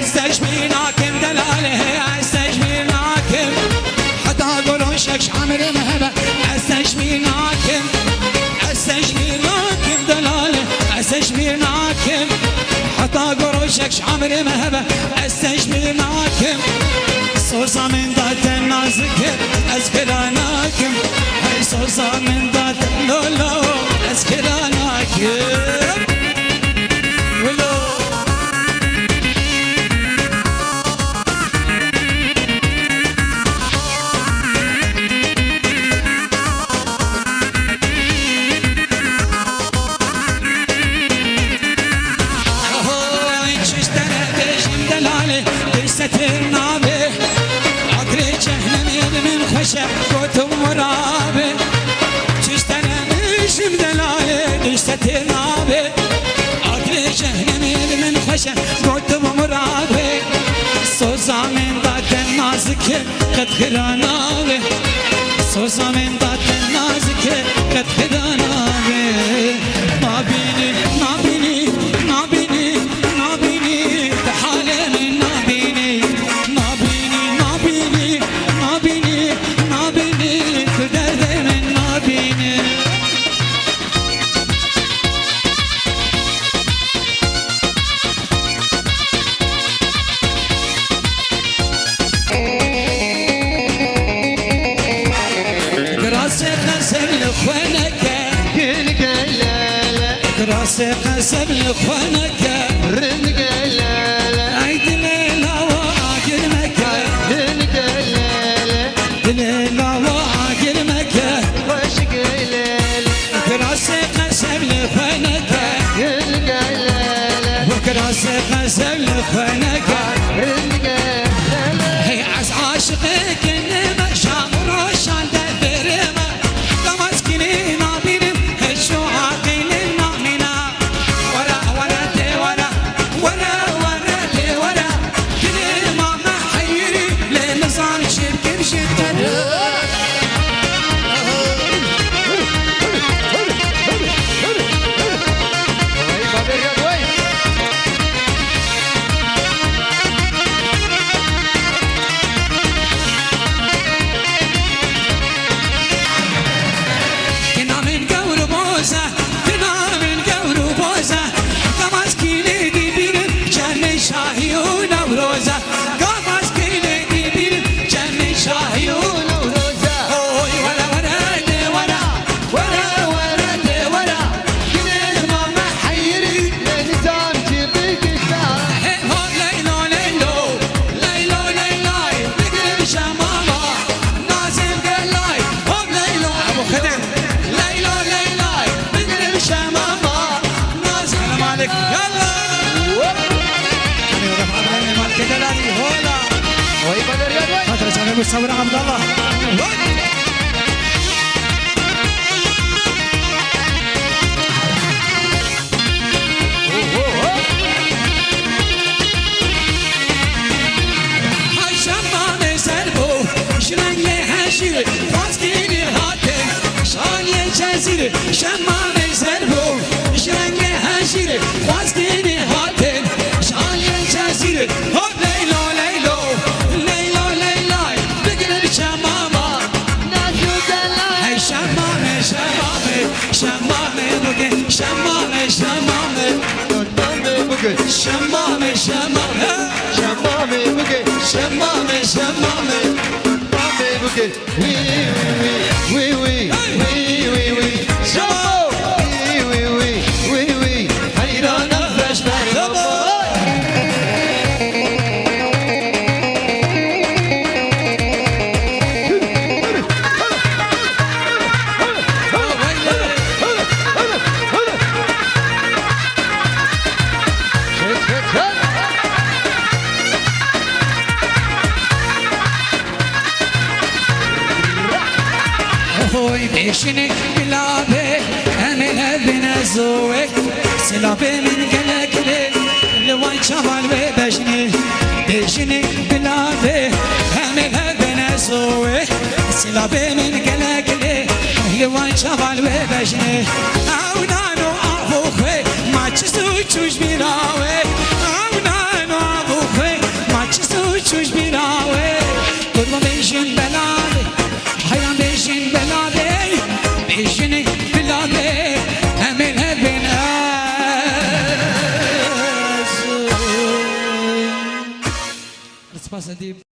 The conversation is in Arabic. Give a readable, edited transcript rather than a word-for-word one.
استشميناكم دلاله استشميناكم حتى قروشك عمر مهبه استشميناكم استشميناكم دلاله استشميناكم حتى قروشك عمر مهبه استشميناكم صوصا من ذات النازك أذكراناكم هاي صوصا من ذات لولو أذكراناكم ولو أهوي ششتنا بيشم دلالي بيسترنا به عقري جهنم من خشب قوتم مرابي ششتنا بيشم دلالي بيسترنا به عقري جهنم من خشب قوتم مرابي صوصا من ذات النازك قد خرانا به صوصا من ذات النازك قد خرانا به ما بيني ما بيني ما بيني ما بيني تحالي من ما بيني ما بيني ما بيني ما بيني ما بيني كدرد من ما بيني راسي قسم لخوانك كلك لالا راسي قسم لخوانك رنك لالا عيد ليلة وعاقل مكة كلك لالا ليلة وعاقل مكة وشك لالا راسي قسم لخوانك كلك لالا راسي قسم لخوانك رنك لالا هي عاشقك انما شامر وشان دبرما تمسكني نابينم هشو عاقل النامنا ورا ورا دي ورا ورا ورا دي ورا كل ما محيري لنظام شبكي بشتنا كنا من قور بوزة كنا من قور بوزة قمص كيلي دي بيرم جنة شاهي ونوروزة قمص كيلي دي بيرم جنة شاهي ونوروزة هوي ورا ورا دي ورا ورا ورا دي ورا كل ما محيري نظام جيبك الشعر هي هو ليلو ليلو ليلو ليلاي نقلب شمامة نازل قلاي هو ليلو أبو خدم ليلو ليلاي نقلب شمامة نازل سلام عليك يلا أنا ورفع الغني مالك دلالي هولا وي بدر يا وي فترة سامي مصور عبد الله شمام سربو شرنگ هشیر فاسکینی هاته شالی جزیر شمام سربو شرنگ هشیر فاسکینی هاته شالی جزیر هوب لیلو لیلو لیلو لیلای بگیرم شماما نازو دلال هی شمام شمام شمام بگه شمام شمام شمامي بقى شمام شمام شمامي بقى شمام شمام شمامي بقى وي وي وي وي وي وي شمام وي وي وي وي حيران افرش مرحبا هوي بيشنك بلابي أملها بنزوك سلابي من قلق لي لوين شمال بيشنك بيشنك بلابي أملها بنزوك سلابي من قلق لي لوين شمال بيشنك أو نانو أبوخي ما تشوش بلاوي أو نانو أبوخي 70 سنتيم